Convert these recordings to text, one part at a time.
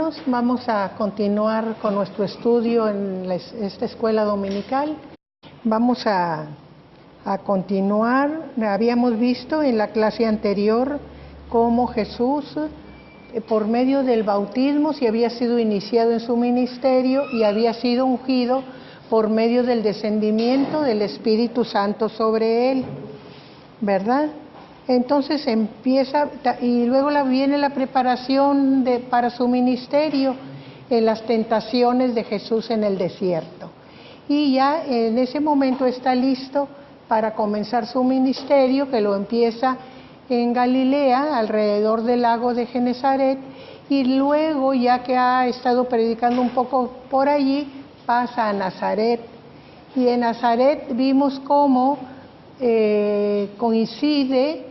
hermanos, vamos a continuar con nuestro estudio en esta escuela dominical. Vamos a continuar. Habíamos visto en la clase anterior cómo Jesús, por medio del bautismo, se había sido iniciado en su ministerio y había sido ungido por medio del descendimiento del Espíritu Santo sobre él, ¿verdad? Entonces empieza, y luego viene la preparación para su ministerio en las tentaciones de Jesús en el desierto. Y ya en ese momento está listo para comenzar su ministerio, que lo empieza en Galilea, alrededor del lago de Genesaret, y luego, ya que ha estado predicando un poco por allí, pasa a Nazaret. Y en Nazaret vimos cómo coincide,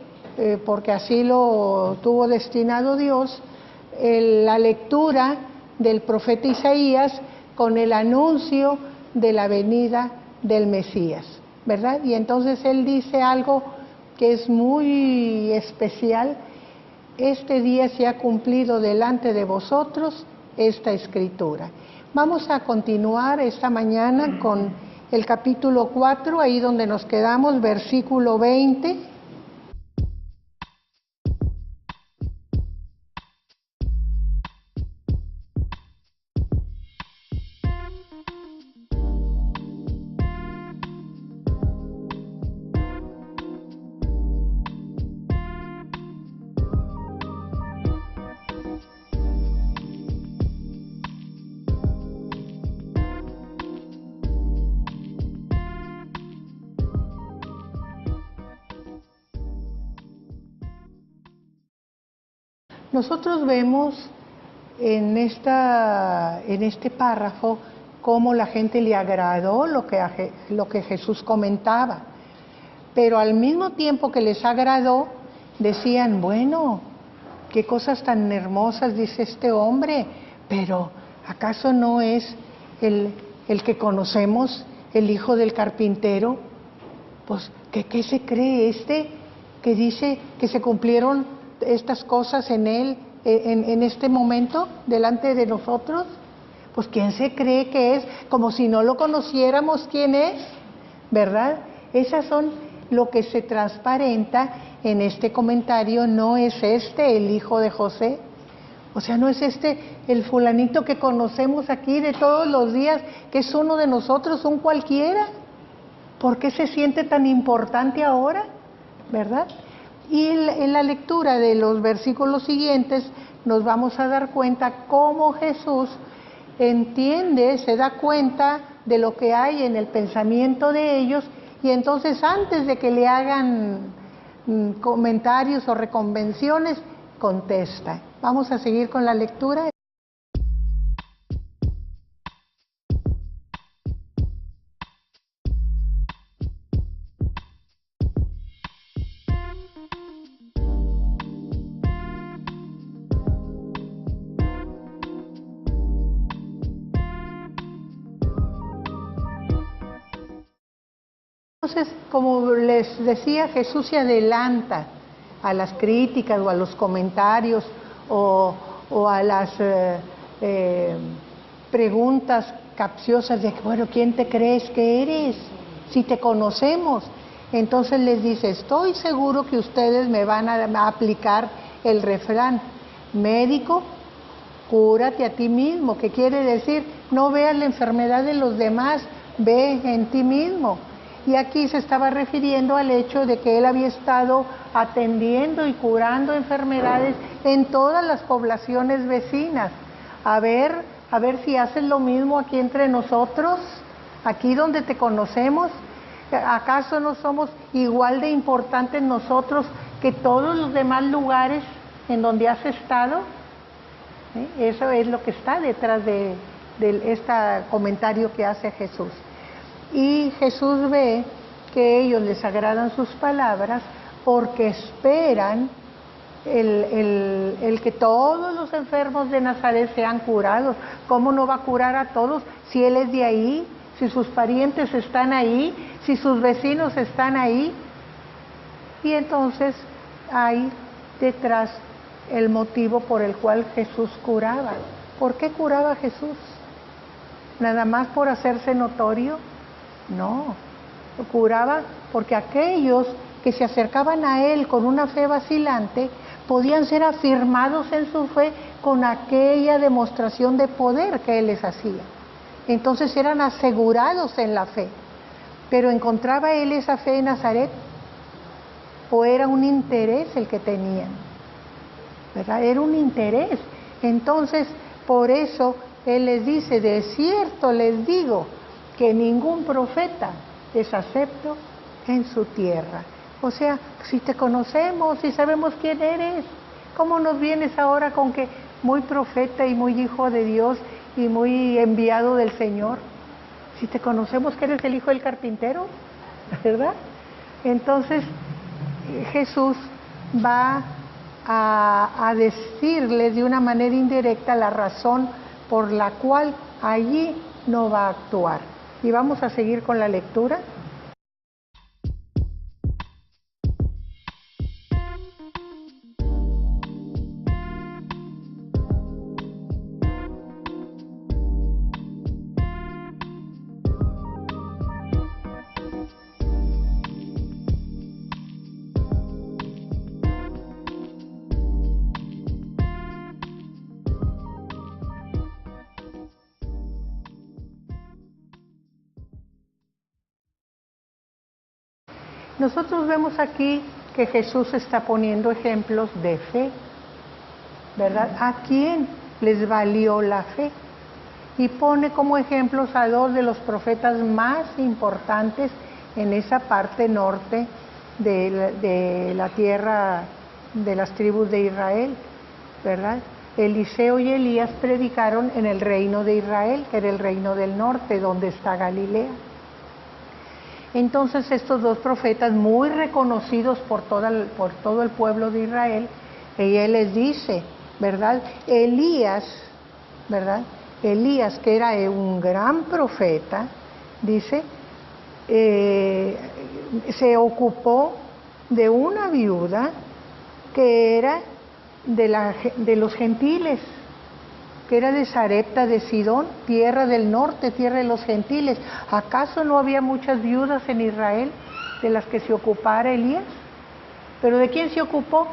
porque así lo tuvo destinado Dios, la lectura del profeta Isaías con el anuncio de la venida del Mesías, ¿verdad? Y entonces él dice algo que es muy especial: este día se ha cumplido delante de vosotros esta escritura. Vamos a continuar esta mañana con el capítulo 4, ahí donde nos quedamos, versículo 20. Nosotros vemos en este párrafo cómo la gente le agradó lo que Jesús comentaba, pero al mismo tiempo que les agradó, decían: bueno, qué cosas tan hermosas dice este hombre, pero ¿acaso no es el que conocemos, el hijo del carpintero? Pues, ¿qué se cree este que dice que se cumplieron estas cosas en él, en este momento, delante de nosotros? Pues ¿quién se cree que es? Como si no lo conociéramos quién es, ¿verdad? Esas son lo que se transparenta en este comentario. No es este el hijo de José, o sea, no es este el fulanito que conocemos aquí de todos los días, que es uno de nosotros, un cualquiera. ¿Por qué se siente tan importante ahora, verdad? Y en la lectura de los versículos siguientes nos vamos a dar cuenta cómo Jesús entiende, se da cuenta de lo que hay en el pensamiento de ellos, y entonces, antes de que le hagan comentarios o reconvenciones, contesta. Vamos a seguir con la lectura. Entonces, como les decía, Jesús se adelanta a las críticas o a los comentarios o a las preguntas capciosas de, bueno, ¿quién te crees que eres? Si te conocemos. Entonces les dice: estoy seguro que ustedes me van a aplicar el refrán: médico, cúrate a ti mismo, que quiere decir, no veas la enfermedad de los demás, ve en ti mismo. Y aquí se estaba refiriendo al hecho de que él había estado atendiendo y curando enfermedades en todas las poblaciones vecinas. A ver si haces lo mismo aquí entre nosotros, aquí donde te conocemos. ¿Acaso no somos igual de importantes nosotros que todos los demás lugares en donde has estado? Eso es lo que está detrás de este comentario que hace Jesús. Y Jesús ve que ellos les agradan sus palabras porque esperan el que todos los enfermos de Nazaret sean curados. ¿Cómo no va a curar a todos si él es de ahí, si sus parientes están ahí, si sus vecinos están ahí? Y entonces hay detrás el motivo por el cual Jesús curaba. ¿Por qué curaba Jesús? ¿Nada más por hacerse notorio? No, lo curaba porque aquellos que se acercaban a Él con una fe vacilante podían ser afirmados en su fe con aquella demostración de poder que Él les hacía. Entonces eran asegurados en la fe. Pero ¿encontraba Él esa fe en Nazaret? ¿O era un interés el que tenían? ¿Verdad? Era un interés. Entonces, por eso Él les dice, de cierto les digo, que ningún profeta es acepto en su tierra. O sea, si te conocemos, si sabemos quién eres, ¿cómo nos vienes ahora con que muy profeta y muy hijo de Dios y muy enviado del Señor? Si te conocemos que eres el hijo del carpintero, ¿verdad? Entonces Jesús va a decirles de una manera indirecta la razón por la cual allí no va a actuar. Y vamos a seguir con la lectura. Nosotros vemos aquí que Jesús está poniendo ejemplos de fe, ¿verdad? ¿A quién les valió la fe? Y pone como ejemplos a dos de los profetas más importantes en esa parte norte de la tierra de las tribus de Israel, ¿verdad? Eliseo y Elías predicaron en el reino de Israel, que era el reino del norte, donde está Galilea. Entonces estos dos profetas, muy reconocidos por todo el pueblo de Israel, y Él les dice, ¿verdad? Elías, ¿verdad? Elías, que era un gran profeta, dice, se ocupó de una viuda que era de los gentiles, que era de Sarepta de Sidón, tierra del norte, tierra de los gentiles. ¿Acaso no había muchas viudas en Israel de las que se ocupara Elías? ¿Pero de quién se ocupó?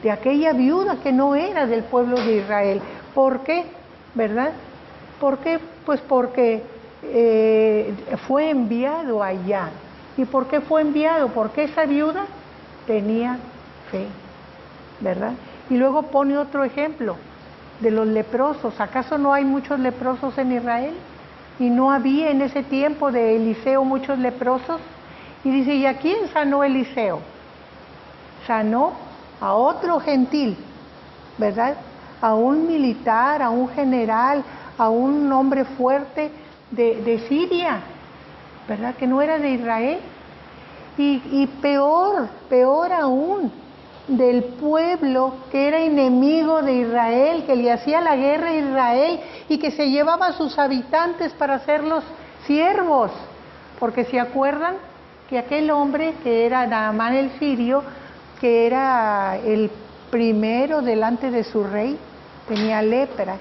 De aquella viuda que no era del pueblo de Israel. ¿Por qué? ¿Verdad? ¿Por qué? Pues porque fue enviado allá. ¿Y por qué fue enviado? Porque esa viuda tenía fe, ¿verdad? Y luego pone otro ejemplo de los leprosos. ¿Acaso no hay muchos leprosos en Israel? Y no había en ese tiempo de Eliseo muchos leprosos. Y dice, ¿y a quién sanó Eliseo? Sanó a otro gentil, ¿verdad? A un militar, a un general, a un hombre fuerte de Siria, ¿verdad? Que no era de Israel. Y peor aún, del pueblo que era enemigo de Israel, que le hacía la guerra a Israel y que se llevaba a sus habitantes para hacerlos siervos. Porque se acuerdan que aquel hombre que era Naamán el sirio, que era el primero delante de su rey, tenía lepra.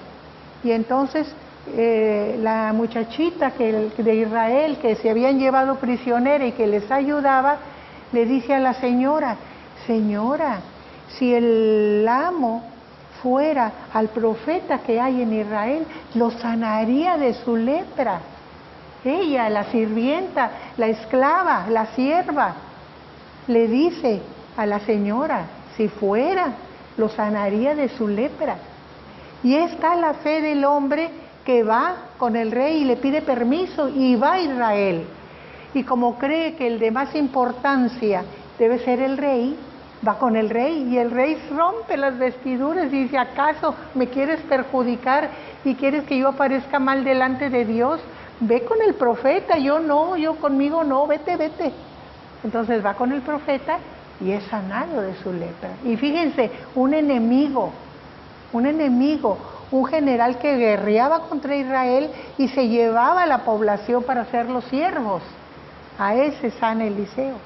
Y entonces la muchachita de Israel que se habían llevado prisionera y que les ayudaba, le dice a la señora, señora, si el amo fuera al profeta que hay en Israel, lo sanaría de su lepra. Ella, la sirvienta, la esclava, la sierva, le dice a la señora, si fuera, lo sanaría de su lepra. Y está la fe del hombre que va con el rey y le pide permiso y va a Israel. Y como cree que el de más importancia debe ser el rey, va con el rey y el rey rompe las vestiduras y dice, ¿acaso me quieres perjudicar y quieres que yo aparezca mal delante de Dios? Ve con el profeta, yo no, yo conmigo no, vete. Entonces va con el profeta y es sanado de su lepra. Y fíjense, un enemigo, un general que guerreaba contra Israel y se llevaba a la población para hacerlos siervos. A ese sana Eliseo.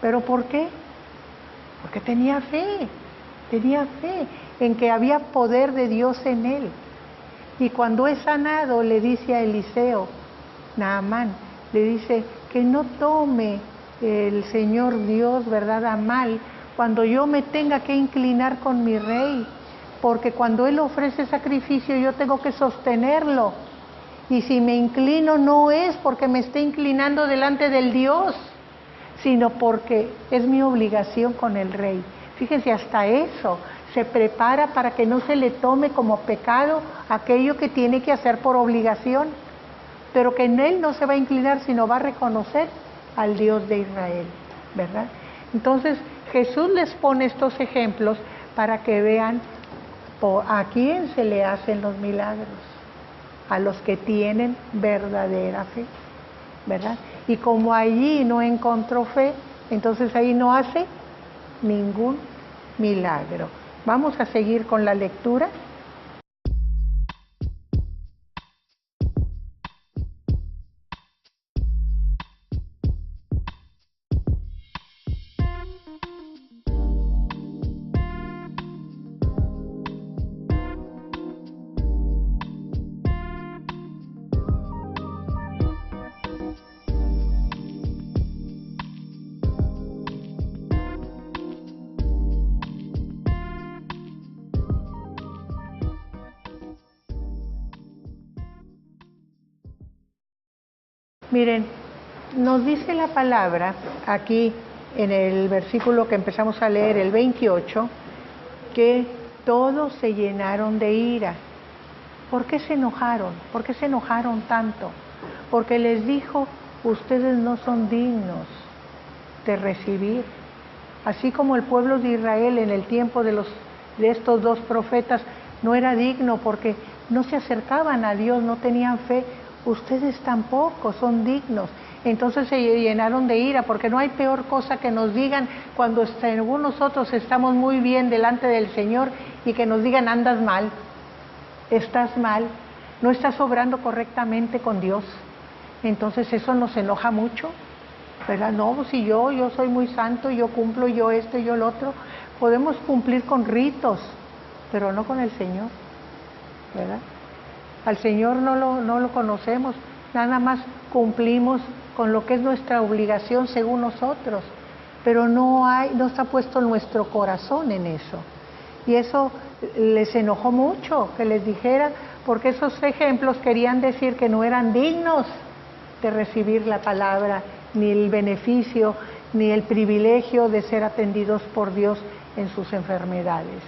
¿Pero por qué? Porque tenía fe. en que había poder de Dios en él. Y cuando es sanado, le dice a Eliseo, Naamán, le dice que no tome el Señor Dios, ¿verdad?, a mal, cuando yo me tenga que inclinar con mi rey, porque cuando él ofrece sacrificio yo tengo que sostenerlo, y si me inclino no es porque me esté inclinando delante del Dios, sino porque es mi obligación con el rey. Fíjense, hasta eso se prepara para que no se le tome como pecado aquello que tiene que hacer por obligación, pero que en él no se va a inclinar, sino va a reconocer al Dios de Israel, ¿verdad? Entonces Jesús les pone estos ejemplos para que vean a quién se le hacen los milagros: a los que tienen verdadera fe, ¿verdad? Y como allí no encontró fe, entonces ahí no hace ningún milagro. Vamos a seguir con la lectura. Miren, nos dice la palabra aquí en el versículo que empezamos a leer, el 28, que todos se llenaron de ira. ¿Por qué se enojaron? ¿Por qué se enojaron tanto? Porque les dijo, ustedes no son dignos de recibir. Así como el pueblo de Israel en el tiempo de estos dos profetas no era digno porque no se acercaban a Dios, no tenían fe, ustedes tampoco son dignos. Entonces se llenaron de ira, porque no hay peor cosa que nos digan cuando según nosotros estamos muy bien delante del Señor y que nos digan, andas mal, estás mal, no estás obrando correctamente con Dios. Entonces eso nos enoja mucho, ¿verdad? No, si yo soy muy santo, yo cumplo, yo esto y yo lo otro. Podemos cumplir con ritos, pero no con el Señor, ¿verdad? Al Señor no lo conocemos, nada más cumplimos con lo que es nuestra obligación según nosotros, pero no está puesto nuestro corazón en eso. Y eso les enojó mucho que les dijera, porque esos ejemplos querían decir que no eran dignos de recibir la palabra, ni el beneficio, ni el privilegio de ser atendidos por Dios en sus enfermedades,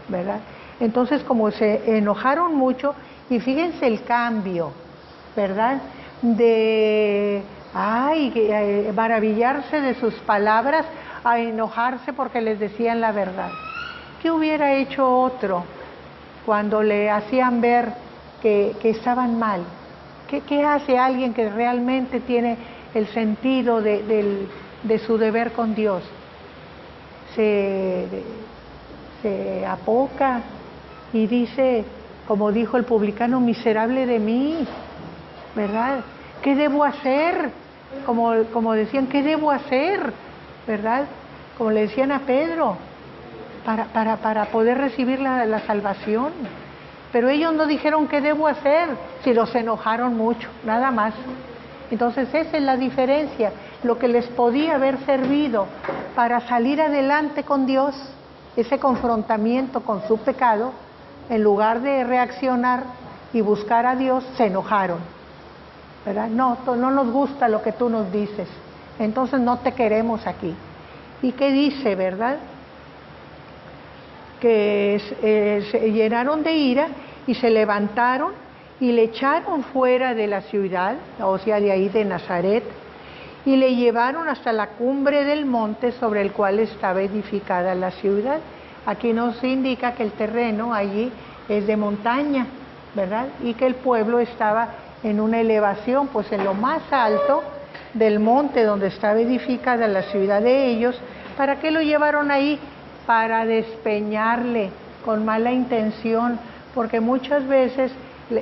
¿verdad? Entonces, como se enojaron mucho, y fíjense el cambio, ¿verdad? De maravillarse de sus palabras a enojarse porque les decían la verdad. ¿Qué hubiera hecho otro cuando le hacían ver que estaban mal? ¿Qué hace alguien que realmente tiene el sentido de su deber con Dios? Se apoca y dice, como dijo el publicano, miserable de mí, ¿verdad? ¿Qué debo hacer? Como decían, ¿qué debo hacer? ¿Verdad? Como le decían a Pedro, para poder recibir la salvación. Pero ellos no dijeron qué debo hacer, sino se enojaron mucho, nada más. Entonces esa es la diferencia, lo que les podía haber servido para salir adelante con Dios, ese confrontamiento con su pecado, en lugar de reaccionar y buscar a Dios, se enojaron, ¿verdad? No nos gusta lo que tú nos dices, entonces no te queremos aquí. ¿Y qué dice, verdad? Que se llenaron de ira y se levantaron y le echaron fuera de la ciudad, o sea, de ahí de Nazaret, y le llevaron hasta la cumbre del monte sobre el cual estaba edificada la ciudad. Aquí nos indica que el terreno allí es de montaña, ¿verdad? Y que el pueblo estaba en una elevación, pues en lo más alto del monte donde estaba edificada la ciudad de ellos. ¿Para qué lo llevaron ahí? Para despeñarle con mala intención, porque muchas veces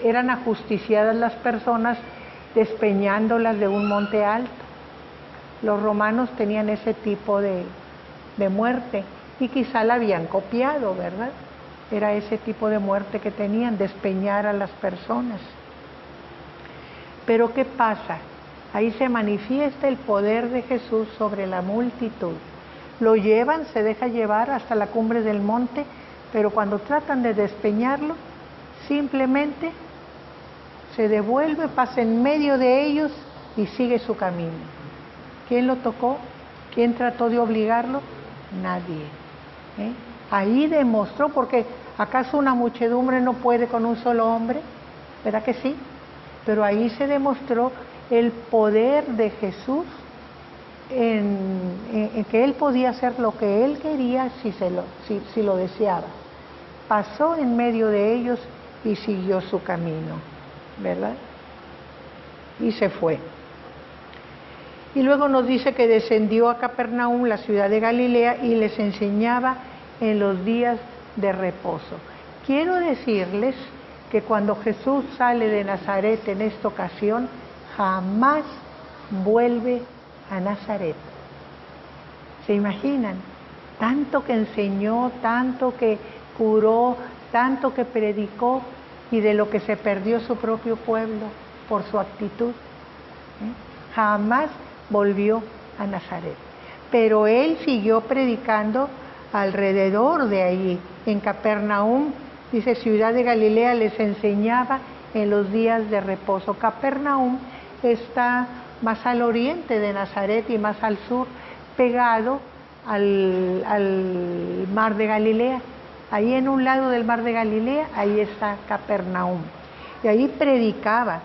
eran ajusticiadas las personas despeñándolas de un monte alto. Los romanos tenían ese tipo de muerte y quizá la habían copiado, ¿verdad? Era ese tipo de muerte que tenían, despeñar a las personas. Pero ¿qué pasa? Ahí se manifiesta el poder de Jesús sobre la multitud. Lo llevan, se deja llevar hasta la cumbre del monte, pero cuando tratan de despeñarlo, simplemente se devuelve, pasa en medio de ellos y sigue su camino. ¿Quién lo tocó? ¿Quién trató de obligarlo? Nadie. Ahí demostró, porque ¿acaso una muchedumbre no puede con un solo hombre? ¿Verdad que sí? Pero ahí se demostró el poder de Jesús en que Él podía hacer lo que Él quería si lo deseaba. Pasó en medio de ellos y siguió su camino, ¿verdad? Y se fue. Y luego nos dice que descendió a Capernaum, la ciudad de Galilea, y les enseñaba en los días de reposo. Quiero decirles que cuando Jesús sale de Nazaret en esta ocasión, jamás vuelve a Nazaret. ¿Se imaginan? Tanto que enseñó, tanto que curó, tanto que predicó, y de lo que se perdió su propio pueblo por su actitud. Jamás volvió a Nazaret. Pero él siguió predicando alrededor de allí. En Capernaum, dice, ciudad de Galilea, les enseñaba en los días de reposo. Capernaum está más al oriente de Nazaret y más al sur, pegado al mar de Galilea. Ahí en un lado del mar de Galilea, ahí está Capernaum. Y ahí predicaba,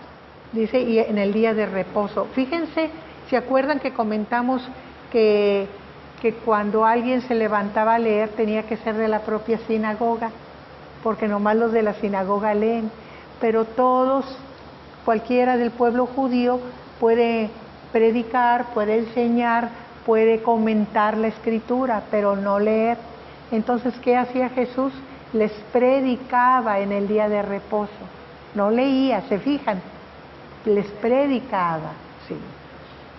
dice, y en el día de reposo. Fíjense, ¿se acuerdan que comentamos que cuando alguien se levantaba a leer tenía que ser de la propia sinagoga? Porque nomás los de la sinagoga leen, pero todos, cualquiera del pueblo judío puede predicar, puede enseñar, puede comentar la escritura, pero no leer. Entonces, ¿qué hacía Jesús? Les predicaba en el día de reposo. No leía, ¿se fijan? Les predicaba, sí.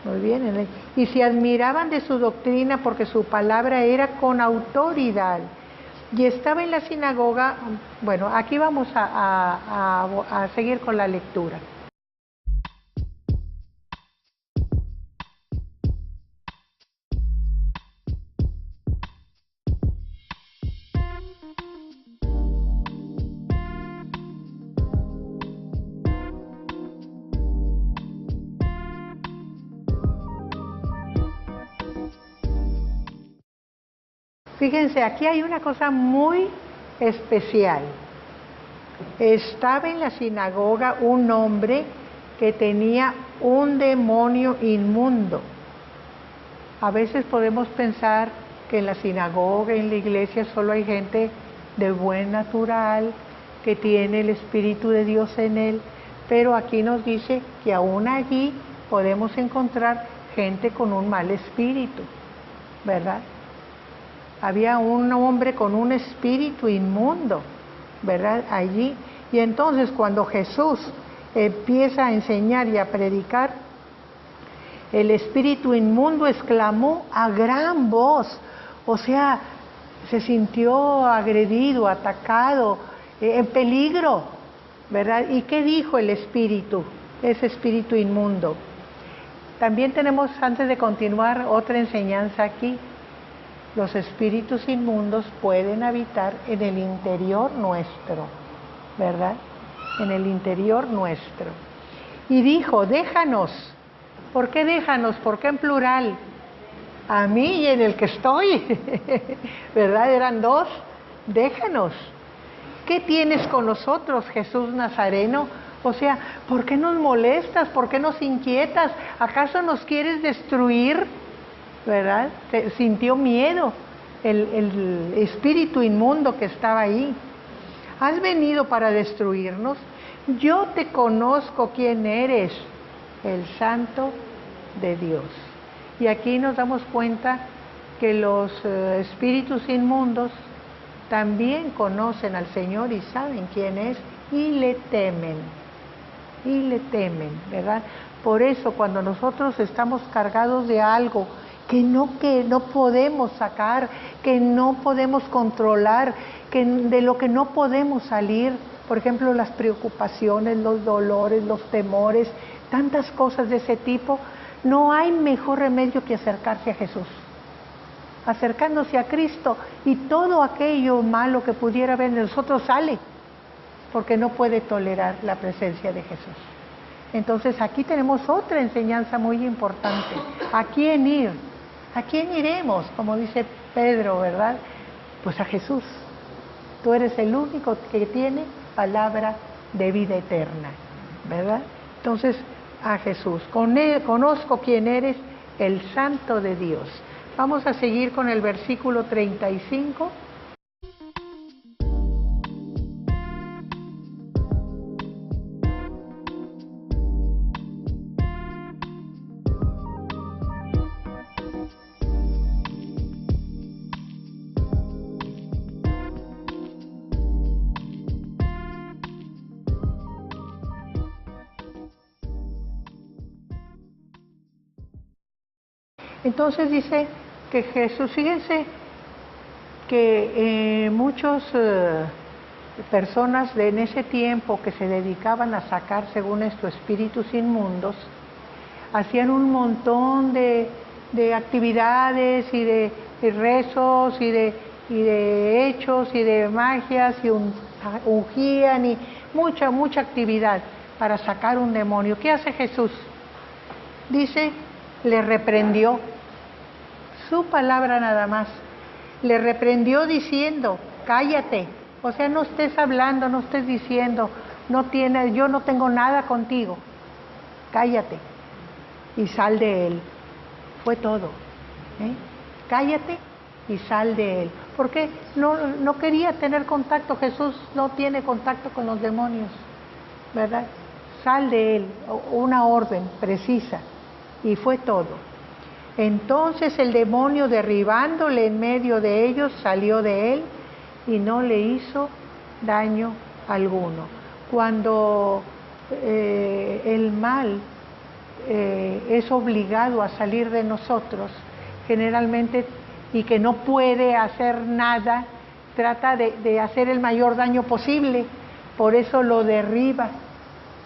Muy bien. Y se admiraban de su doctrina porque su palabra era con autoridad. Y estaba en la sinagoga. Bueno, aquí vamos a seguir con la lectura. Fíjense, aquí hay una cosa muy especial. Estaba en la sinagoga un hombre que tenía un demonio inmundo. A veces podemos pensar que en la sinagoga, en la iglesia, solo hay gente de buen natural, que tiene el Espíritu de Dios en él, pero aquí nos dice que aún allí podemos encontrar gente con un mal espíritu, ¿verdad? Había un hombre con un espíritu inmundo, ¿verdad? Allí. Y entonces cuando Jesús empieza a enseñar y a predicar, el espíritu inmundo exclamó a gran voz. O sea, se sintió agredido, atacado, en peligro, ¿verdad? ¿Y qué dijo el espíritu, ese espíritu inmundo? También tenemos, antes de continuar, otra enseñanza aquí. Los espíritus inmundos pueden habitar en el interior nuestro, ¿verdad? En el interior nuestro. Y dijo, déjanos. ¿Por qué déjanos? ¿Por qué en plural? A mí y en el que estoy, ¿verdad? Eran dos. Déjanos. ¿Qué tienes con nosotros, Jesús Nazareno? O sea, ¿por qué nos molestas? ¿Por qué nos inquietas? ¿Acaso nos quieres destruir? ¿Verdad? Sintió miedo el espíritu inmundo que estaba ahí. ¿Has venido para destruirnos? Yo te conozco quién eres, el Santo de Dios. Y aquí nos damos cuenta que los espíritus inmundos también conocen al Señor y saben quién es y le temen. Y le temen, ¿verdad? Por eso cuando nosotros estamos cargados de algo que no podemos sacar, que no podemos controlar, de lo que no podemos salir. Por ejemplo, las preocupaciones, los dolores, los temores, tantas cosas de ese tipo. No hay mejor remedio que acercarse a Jesús. Acercándose a Cristo, y todo aquello malo que pudiera haber en nosotros sale, porque no puede tolerar la presencia de Jesús. Entonces aquí tenemos otra enseñanza muy importante. ¿A quién ir? ¿A quién iremos? Como dice Pedro, ¿verdad? Pues a Jesús. Tú eres el único que tiene palabra de vida eterna, ¿verdad? Entonces, a Jesús. Con él, conozco quién eres, el Santo de Dios. Vamos a seguir con el versículo 35. Entonces dice que Jesús, fíjense que muchas personas en ese tiempo que se dedicaban a sacar, según esto, espíritus inmundos, hacían un montón de actividades y de rezos y de hechos y de magias y ungían y mucha actividad para sacar un demonio. ¿Qué hace Jesús? Dice, le reprendió, su palabra nada más, le reprendió diciendo, cállate, o sea, no estés hablando, no estés diciendo, yo no tengo nada contigo, cállate y sal de él. Fue todo, cállate y sal de él, porque no quería tener contacto. Jesús no tiene contacto con los demonios, ¿verdad? Sal de él, una orden precisa. Y fue todo. Entonces el demonio, derribándole en medio de ellos, salió de él y no le hizo daño alguno. Cuando el mal es obligado a salir de nosotros, generalmente, y que no puede hacer nada, trata de hacer el mayor daño posible. Por eso lo derriba,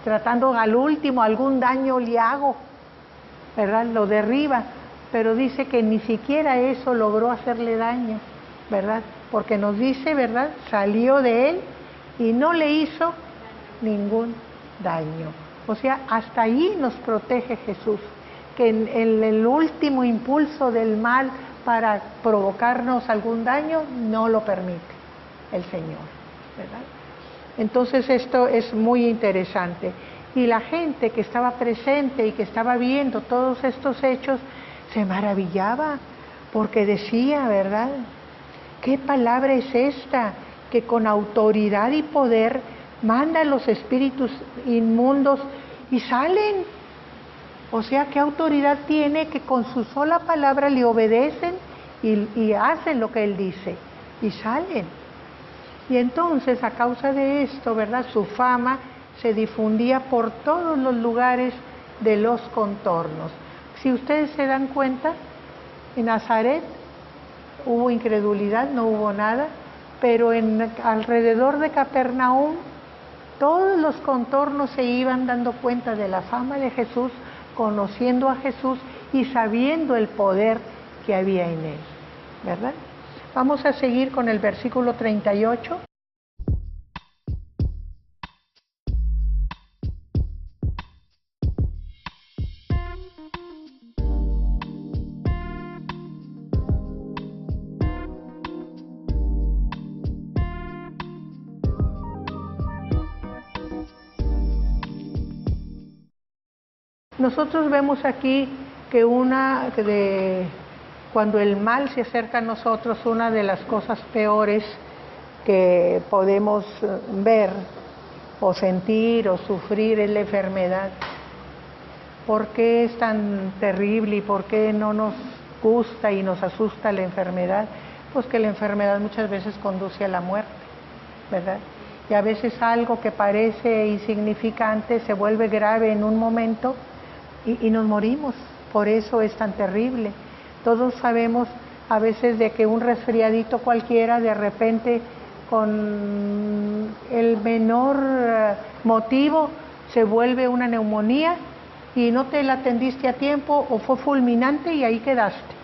tratando al último, algún daño le hago, ¿verdad? Lo derriba, pero dice que ni siquiera eso logró hacerle daño, ¿verdad? Porque nos dice, ¿verdad? Salió de él y no le hizo ningún daño. O sea, hasta ahí nos protege Jesús, que en el último impulso del mal para provocarnos algún daño no lo permite el Señor, ¿verdad? Entonces esto es muy interesante. Y la gente que estaba presente y que estaba viendo todos estos hechos se maravillaba, porque decía, ¿verdad? ¿Qué palabra es esta que con autoridad y poder manda los espíritus inmundos y salen? O sea, ¿qué autoridad tiene que con su sola palabra le obedecen y hacen lo que él dice y salen? Y entonces, a causa de esto, ¿verdad? Su fama se difundía por todos los lugares de los contornos. Si ustedes se dan cuenta, en Nazaret hubo incredulidad, no hubo nada, pero alrededor de Capernaum, todos los contornos se iban dando cuenta de la fama de Jesús, conociendo a Jesús y sabiendo el poder que había en él, ¿verdad? Vamos a seguir con el versículo 38. Nosotros vemos aquí que cuando el mal se acerca a nosotros, una de las cosas peores que podemos ver o sentir o sufrir es la enfermedad. ¿Por qué es tan terrible y por qué no nos gusta y nos asusta la enfermedad? Pues que la enfermedad muchas veces conduce a la muerte, ¿verdad? Y a veces algo que parece insignificante se vuelve grave en un momento y nos morimos. Por eso es tan terrible. Todos sabemos a veces de que un resfriadito cualquiera de repente con el menor motivo se vuelve una neumonía y no te la atendiste a tiempo o fue fulminante y ahí quedaste,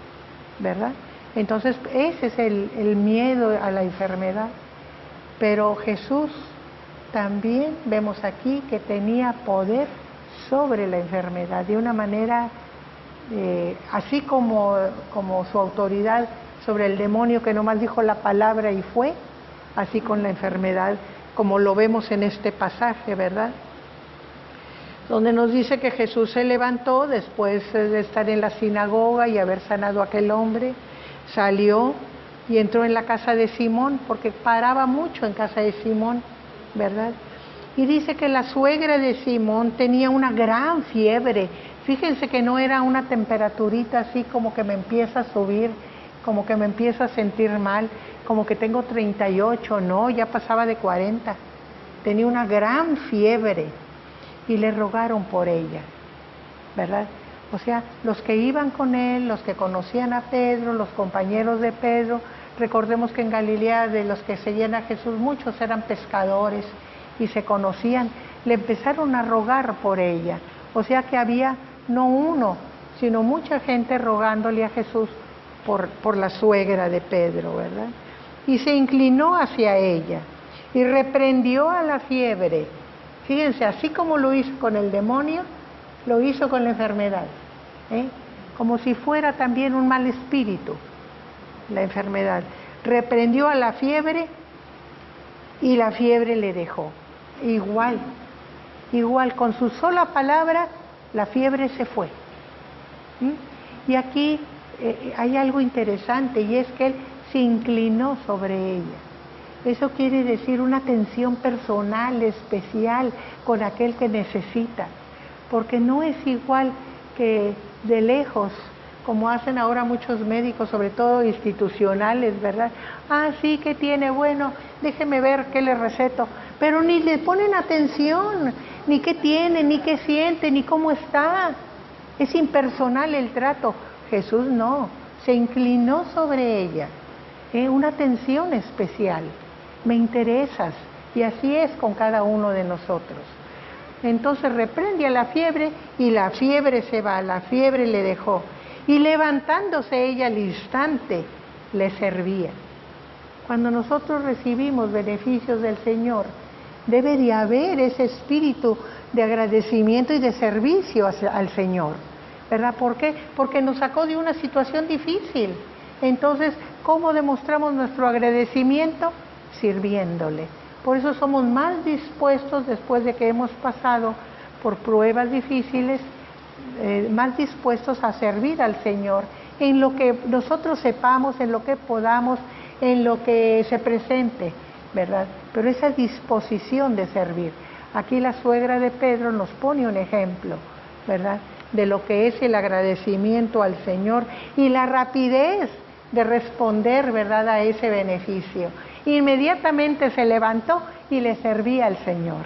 ¿verdad? Entonces ese es el miedo a la enfermedad. Pero Jesús también vemos aquí que tenía poder sobre la enfermedad de una manera, así como su autoridad sobre el demonio que nomás dijo la palabra y fue, así con la enfermedad, como lo vemos en este pasaje, ¿verdad? Donde nos dice que Jesús se levantó después de estar en la sinagoga y haber sanado a aquel hombre, salió y entró en la casa de Simón, porque paraba mucho en casa de Simón, ¿verdad? Y dice que la suegra de Simón tenía una gran fiebre. Fíjense que no era una temperaturita así como que me empieza a subir, como que me empieza a sentir mal, como que tengo 38, no, ya pasaba de 40. Tenía una gran fiebre y le rogaron por ella, ¿verdad? O sea, los que iban con él, los que conocían a Pedro, los compañeros de Pedro, recordemos que en Galilea de los que seguían a Jesús muchos eran pescadores y se conocían, le empezaron a rogar por ella. O sea que había no uno, sino mucha gente rogándole a Jesús por la suegra de Pedro, ¿verdad? Y se inclinó hacia ella y reprendió a la fiebre. Fíjense, así como lo hizo con el demonio, lo hizo con la enfermedad, como si fuera también un mal espíritu, la enfermedad. Reprendió a la fiebre y la fiebre le dejó. Igual, con su sola palabra, la fiebre se fue. Y aquí hay algo interesante, y es que él se inclinó sobre ella. Eso quiere decir una atención personal, especial, con aquel que necesita. Porque no es igual que de lejos, como hacen ahora muchos médicos, sobre todo institucionales, ¿verdad? Ah, sí, ¿qué tiene? Bueno, déjeme ver qué le receto. Pero ni le ponen atención, ni qué tiene, ni qué siente, ni cómo está. Es impersonal el trato. Jesús no, se inclinó sobre ella. Una atención especial. Me interesas. Y así es con cada uno de nosotros. Entonces reprende a la fiebre y la fiebre se va, la fiebre le dejó. Y levantándose ella al instante, le servía. Cuando nosotros recibimos beneficios del Señor, debe de haber ese espíritu de agradecimiento y de servicio al Señor, ¿verdad? ¿Por qué? Porque nos sacó de una situación difícil. Entonces, ¿cómo demostramos nuestro agradecimiento? Sirviéndole. Por eso somos más dispuestos, después de que hemos pasado por pruebas difíciles, más dispuestos a servir al Señor en lo que nosotros sepamos, en lo que podamos, en lo que se presente, ¿verdad? Pero esa disposición de servir. Aquí la suegra de Pedro nos pone un ejemplo, ¿verdad? De lo que es el agradecimiento al Señor y la rapidez de responder, ¿verdad?, a ese beneficio. Inmediatamente se levantó y le servía al Señor,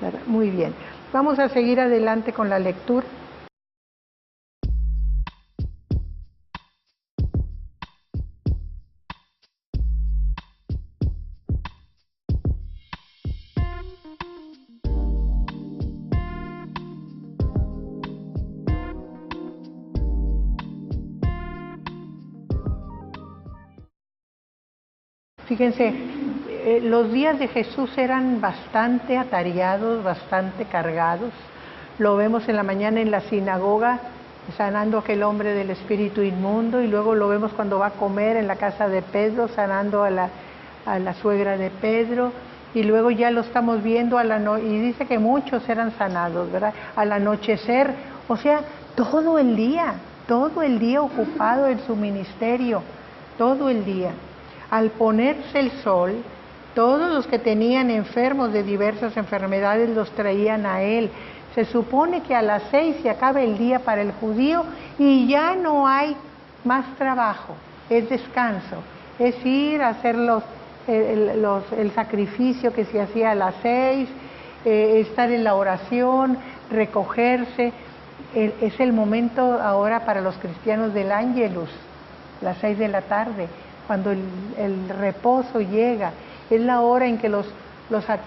¿verdad? Muy bien. Vamos a seguir adelante con la lectura. Fíjense, los días de Jesús eran bastante atareados, bastante cargados. Lo vemos en la mañana en la sinagoga, sanando a aquel hombre del espíritu inmundo, y luego lo vemos cuando va a comer en la casa de Pedro, sanando a la suegra de Pedro, y luego ya lo estamos viendo y dice que muchos eran sanados, ¿verdad? Al anochecer, o sea, todo el día ocupado en su ministerio, todo el día. Al ponerse el sol, todos los que tenían enfermos de diversas enfermedades los traían a él. Se supone que a las 6 se acaba el día para el judío y ya no hay más trabajo, es descanso, es ir a hacer el sacrificio que se hacía a las 6, estar en la oración, recogerse. es el momento ahora para los cristianos del Ángelus, las 6 de la tarde, cuando el reposo llega. Es la hora en que los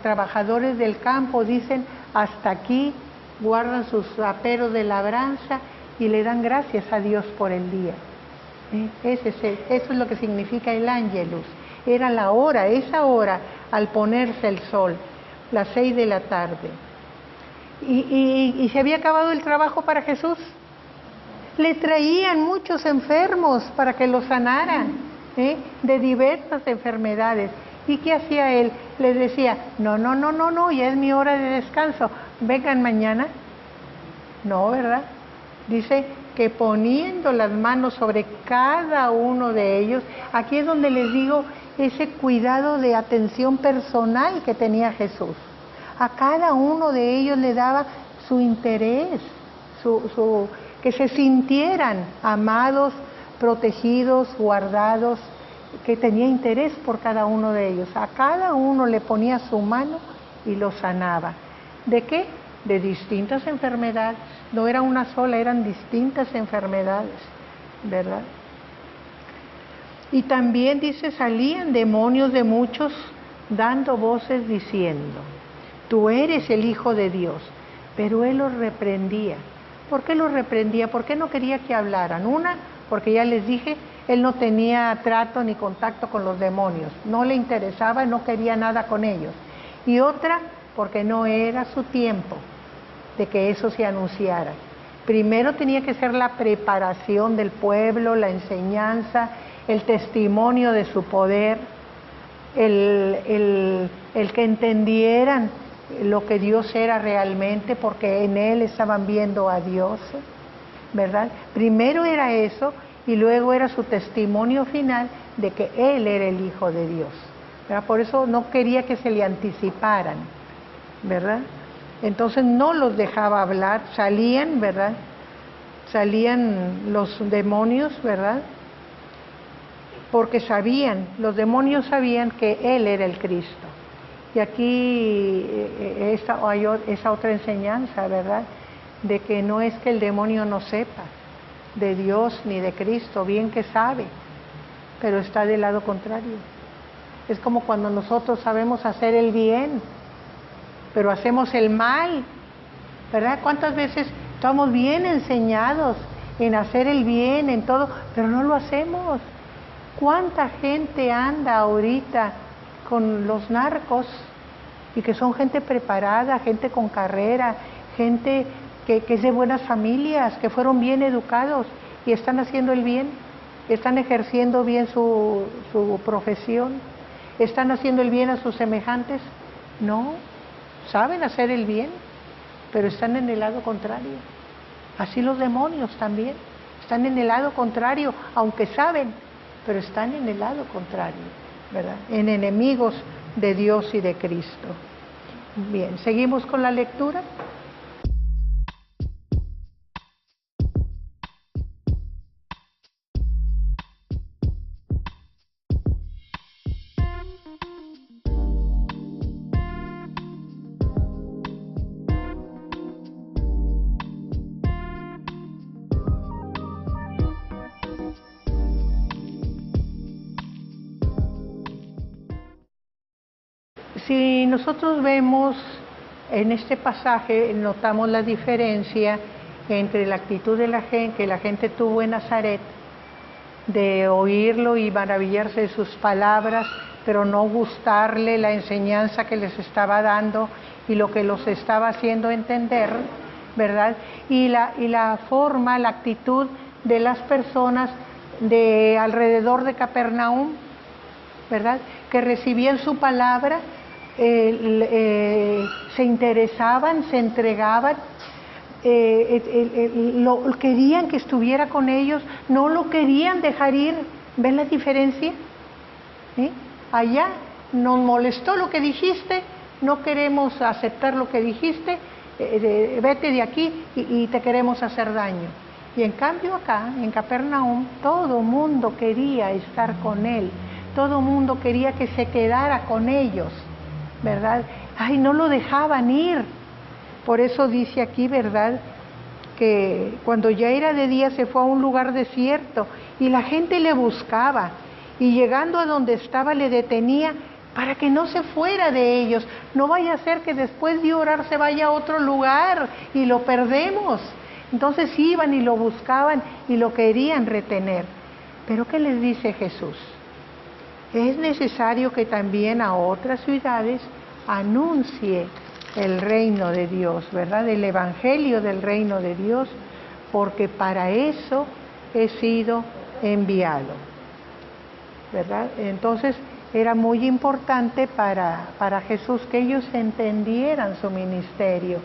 trabajadores del campo dicen hasta aquí, guardan sus aperos de labranza y le dan gracias a Dios por el día. Eso es lo que significa el Ángelus. Era la hora, esa hora, al ponerse el sol, las 6 de la tarde. Y se había acabado el trabajo para Jesús. Le traían muchos enfermos para que los sanaran, de diversas enfermedades. ¿Y qué hacía él? Les decía, no, ya es mi hora de descanso, vengan mañana. No, ¿verdad? Dice que poniendo las manos sobre cada uno de ellos, aquí es donde les digo ese cuidado de atención personal que tenía Jesús. A cada uno de ellos le daba su interés, que se sintieran amados, protegidos, guardados, que tenía interés por cada uno de ellos. A cada uno le ponía su mano y lo sanaba. ¿De qué? De distintas enfermedades. No era una sola, eran distintas enfermedades, ¿verdad? Y también dice, salían demonios de muchos dando voces diciendo, tú eres el Hijo de Dios. Pero él los reprendía. ¿Por qué los reprendía? ¿Por qué no quería que hablaran? Una, porque ya les dije, él no tenía trato ni contacto con los demonios. No le interesaba, no quería nada con ellos. Y otra, porque no era su tiempo de que eso se anunciara. Primero tenía que ser la preparación del pueblo, la enseñanza, el testimonio de su poder, el que entendieran lo que Dios era realmente, porque en Él estaban viendo a Dios, ¿verdad? Primero era eso, y luego era su testimonio final de que Él era el Hijo de Dios, ¿verdad? Por eso no quería que se le anticiparan, ¿verdad? Entonces no los dejaba hablar, salían, ¿verdad? Salían los demonios, ¿verdad? Porque sabían, los demonios sabían que Él era el Cristo. Y aquí hay esa otra enseñanza, ¿verdad? De que no es que el demonio no sepa de Dios ni de Cristo, bien que sabe, pero está del lado contrario. Es como cuando nosotros sabemos hacer el bien, pero hacemos el mal, ¿verdad? ¿Cuántas veces estamos bien enseñados en hacer el bien, en todo, pero no lo hacemos? ¿Cuánta gente anda ahorita con los narcos y que son gente preparada, gente con carrera, gente que es de buenas familias, que fueron bien educados y están haciendo el bien, están ejerciendo bien su profesión, están haciendo el bien a sus semejantes? No, saben hacer el bien, pero están en el lado contrario. Así los demonios también, están en el lado contrario, aunque saben, pero están en el lado contrario, ¿verdad? En enemigos de Dios y de Cristo. Bien, seguimos con la lectura. Si nosotros vemos en este pasaje, notamos la diferencia entre la actitud de la gente, que la gente tuvo en Nazaret, de oírlo y maravillarse de sus palabras, pero no gustarle la enseñanza que les estaba dando y lo que los estaba haciendo entender, ¿verdad? Y la forma, la actitud de las personas de alrededor de Capernaum, ¿verdad? Que recibían su palabra, se interesaban, se entregaban, querían que estuviera con ellos, no lo querían dejar ir. ¿Ven la diferencia? Allá nos molestó lo que dijiste, no queremos aceptar lo que dijiste, vete de aquí y te queremos hacer daño. Y en cambio acá, en Capernaum, todo mundo quería estar con él, todo mundo quería que se quedara con ellos, ¿verdad? Ay, no lo dejaban ir. Por eso dice aquí, ¿verdad?, que cuando ya era de día se fue a un lugar desierto y la gente le buscaba, y llegando a donde estaba le detenía para que no se fuera de ellos. No vaya a ser que después de orar se vaya a otro lugar y lo perdemos. Entonces iban y lo buscaban y lo querían retener. Pero ¿qué les dice Jesús? Es necesario que también a otras ciudades anuncie el reino de Dios, ¿verdad? El evangelio del reino de Dios, porque para eso he sido enviado, ¿verdad? Entonces era muy importante para Jesús que ellos entendieran su ministerio.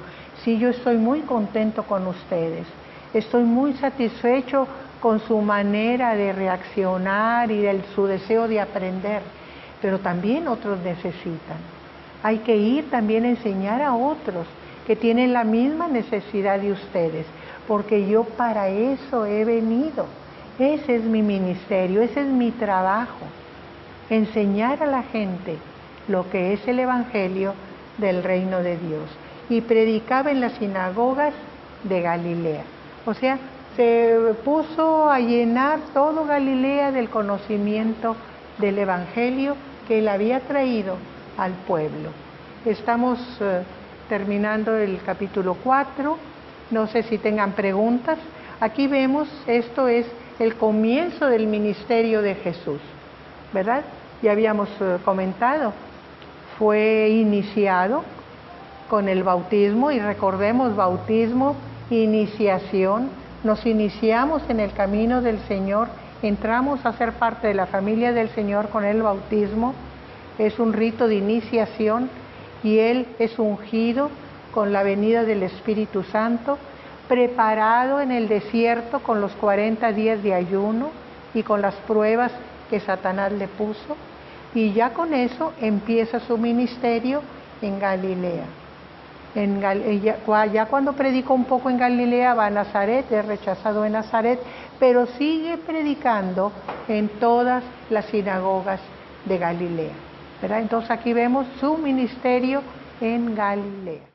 Sí, yo estoy muy contento con ustedes, estoy muy satisfecho con su manera de reaccionar y su deseo de aprender, pero también otros necesitan. Hay que ir también a enseñar a otros que tienen la misma necesidad de ustedes, porque yo para eso he venido. Ese es mi ministerio, ese es mi trabajo, enseñar a la gente lo que es el evangelio del reino de Dios. Y predicaba en las sinagogas de Galilea. O sea, se puso a llenar todo Galilea del conocimiento del evangelio que él había traído al pueblo. Estamos terminando el capítulo 4, no sé si tengan preguntas. Aquí vemos, esto es el comienzo del ministerio de Jesús, ¿verdad? Ya habíamos comentado, fue iniciado con el bautismo, y recordemos, bautismo, iniciación, nos iniciamos en el camino del Señor, entramos a ser parte de la familia del Señor con el bautismo, es un rito de iniciación, y Él es ungido con la venida del Espíritu Santo, preparado en el desierto con los 40 días de ayuno y con las pruebas que Satanás le puso, y ya con eso empieza su ministerio en Galilea. Ya cuando predicó un poco en Galilea va a Nazaret, es rechazado en Nazaret, pero sigue predicando en todas las sinagogas de Galilea, ¿verdad? Entonces aquí vemos su ministerio en Galilea.